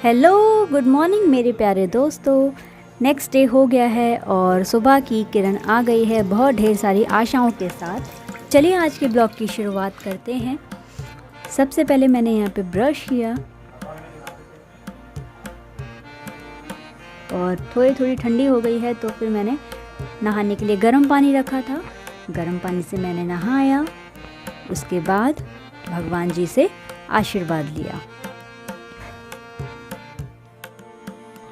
Hello, good morning मेरे प्यारे दोस्तों। नेक्स्ट डे हो गया है और सुबह की किरण आ गई है बहुत ढेर सारी आशाओं के साथ। चलिए आज के ब्लॉग की शुरुआत करते हैं। सबसे पहले मैंने यहाँ पे ब्रश किया और थोड़ी ठंडी हो गई है तो फिर मैंने नहाने के लिए गर्म पानी रखा था। गर्म पानी से मैंने नहाया, उसके बाद भगवान जी से आशीर्वाद लिया।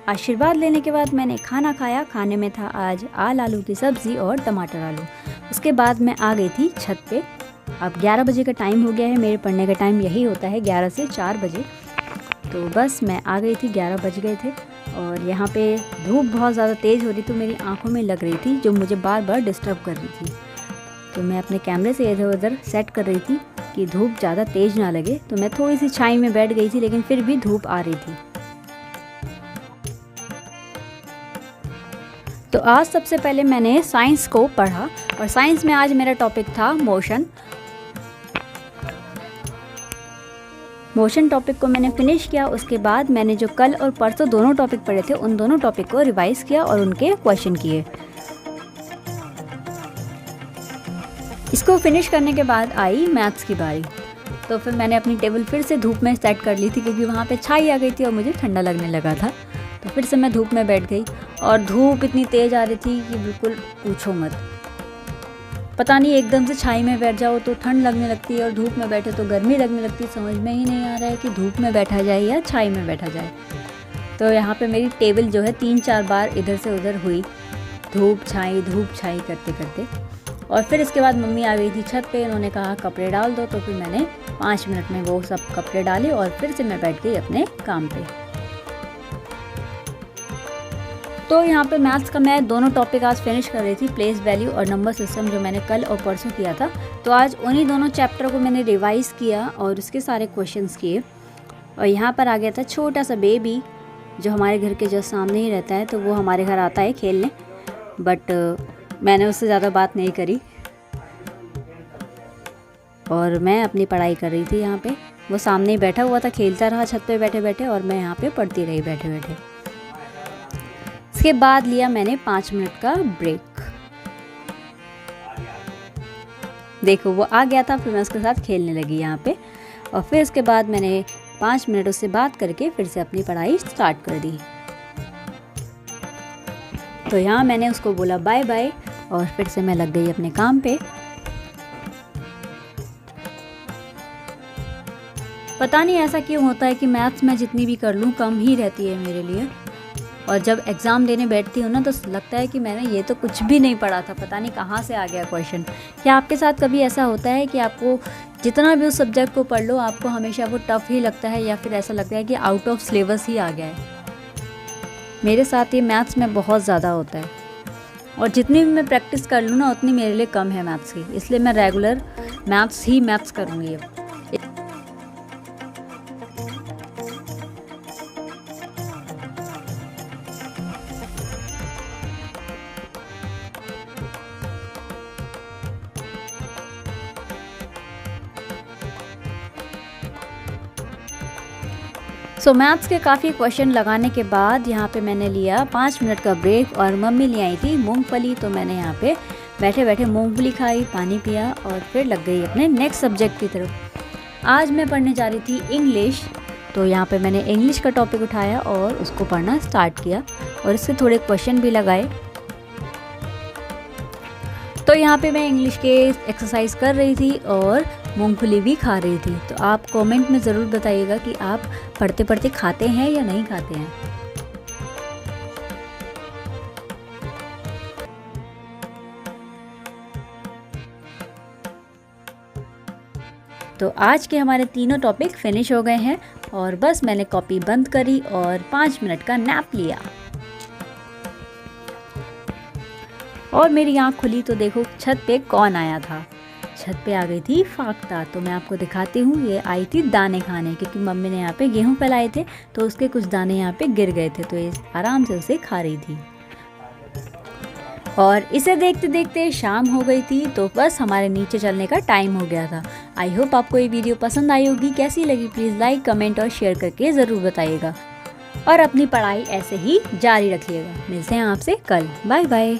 आशीर्वाद लेने के बाद मैंने खाना खाया। खाने में था आज आलू की सब्ज़ी और टमाटर आलू। उसके बाद मैं आ गई थी छत पे। अब 11 बजे का टाइम हो गया है। मेरे पढ़ने का टाइम यही होता है 11 से 4 बजे। तो बस मैं आ गई थी, 11 बज गए थे और यहाँ पे धूप बहुत ज़्यादा तेज़ हो रही थी, मेरी आंखों में लग रही थी, जो मुझे बार बार डिस्टर्ब कर रही थी। तो मैं अपने कैमरे से इधर उधर सेट कर रही थी कि धूप ज़्यादा तेज़ ना लगे। तो मैं थोड़ी सी छाई में बैठ गई थी, लेकिन फिर भी धूप आ रही थी। तो आज सबसे पहले मैंने साइंस को पढ़ा और साइंस में आज मेरा टॉपिक था मोशन। मोशन टॉपिक को मैंने फिनिश किया। उसके बाद मैंने जो कल और परसों दोनों टॉपिक पढ़े थे, उन दोनों टॉपिक को रिवाइज किया और उनके क्वेश्चन किए। इसको फिनिश करने के बाद आई मैथ्स की बारी। तो फिर मैंने अपनी टेबल फिर से धूप में सेट कर ली थी, क्योंकि वहाँ पे छाई आ गई थी और मुझे ठंडा लगने लगा था। तो फिर से मैं धूप में बैठ गई और धूप इतनी तेज़ आ रही थी कि बिल्कुल पूछो मत। पता नहीं, एकदम से छाई में बैठ जाओ तो ठंड लगने लगती है और धूप में बैठे तो गर्मी लगने लगती है। समझ में ही नहीं आ रहा है कि धूप में बैठा जाए या छाई में बैठा जाए। तो यहाँ पे मेरी टेबल जो है 3-4 बार इधर से उधर हुई, धूप छाई करते करते। और फिर इसके बाद मम्मी आ गई थी छत पे। उन्होंने कहा कपड़े डाल दो, तो फिर मैंने 5 मिनट में वो सब कपड़े डाले और फिर से मैं बैठ गई अपने काम पे। तो यहाँ पे मैथ्स का मैं दोनों टॉपिक आज फिनिश कर रही थी, प्लेस वैल्यू और नंबर सिस्टम, जो मैंने कल और परसों किया था। तो आज उन्हीं दोनों चैप्टर को मैंने रिवाइज़ किया और उसके सारे क्वेश्चंस किए। और यहाँ पर आ गया था छोटा सा बेबी, जो हमारे घर के जस्ट सामने ही रहता है। तो वो हमारे घर आता है खेलने, बट मैंने उससे ज़्यादा बात नहीं करी और मैं अपनी पढ़ाई कर रही थी। यहाँ पे वो सामने ही बैठा हुआ था, खेलता रहा छत पे बैठे बैठे, और मैं यहाँ पे पढ़ती रही बैठे बैठे। इसके बाद लिया मैंने 5 मिनट का ब्रेक। देखो वो आ गया था, फिर मैं उसके साथ खेलने लगी यहाँ पे। और फिर उसके बाद मैंने 5 मिनट उससे बात करके फिर से अपनी पढ़ाई स्टार्ट कर दी। तो यहाँ मैंने उसको बोला बाय बाय और फिर से मैं लग गई अपने काम पे। पता नहीं ऐसा क्यों होता है कि मैथ्स में जितनी भी कर लूँ कम ही रहती है मेरे लिए। और जब एग्ज़ाम देने बैठती हूँ ना, तो लगता है कि मैंने ये तो कुछ भी नहीं पढ़ा था, पता नहीं कहाँ से आ गया क्वेश्चन। क्या आपके साथ कभी ऐसा होता है कि आपको जितना भी उस सब्जेक्ट को पढ़ लो, आपको हमेशा वो टफ़ ही लगता है या फिर ऐसा लगता है कि आउट ऑफ सिलेबस ही आ गया है? मेरे साथ ये मैथ्स में बहुत ज़्यादा होता है। और जितनी भी मैं प्रैक्टिस कर लूँ ना, उतनी मेरे लिए कम है मैथ्स की। इसलिए मैं रेगुलर मैथ्स करूँगी अब। सो मैथ्स के काफ़ी क्वेश्चन लगाने के बाद यहाँ पे मैंने लिया 5 मिनट का ब्रेक और मम्मी ले आई थी मूंगफली। तो मैंने यहाँ पे बैठे बैठे मूंगफली खाई, पानी पिया और फिर लग गई अपने नेक्स्ट सब्जेक्ट की तरफ। आज मैं पढ़ने जा रही थी इंग्लिश। तो यहाँ पे मैंने इंग्लिश का टॉपिक उठाया और उसको पढ़ना स्टार्ट किया और इससे थोड़े क्वेश्चन भी लगाए। तो यहाँ पे मैं इंग्लिश के एक्सरसाइज कर रही थी और मूंगफली भी खा रही थी। तो आप कमेंट में ज़रूर बताइएगा कि आप पढ़ते पढ़ते खाते हैं या नहीं खाते हैं। तो आज के हमारे तीनों टॉपिक फिनिश हो गए हैं और बस मैंने कॉपी बंद करी और 5 मिनट का नैप लिया। और मेरी आँख खुली तो देखो छत पे कौन आया था। छत पे आ गई थी फाख्ता। तो मैं आपको दिखाती हूँ, ये आई थी दाने खाने, क्योंकि मम्मी ने यहाँ पे गेहूँ फैलाए थे तो उसके कुछ दाने यहाँ पे गिर गए थे। तो ये आराम से उसे खा रही थी। और इसे देखते देखते शाम हो गई थी। तो बस हमारे नीचे चलने का टाइम हो गया था। आई होप आपको ये वीडियो पसंद आई होगी। कैसी लगी प्लीज़ लाइक, कमेंट और शेयर करके ज़रूर बताइएगा। और अपनी पढ़ाई ऐसे ही जारी रखिएगा। मिलते हैं आपसे कल। Bye bye.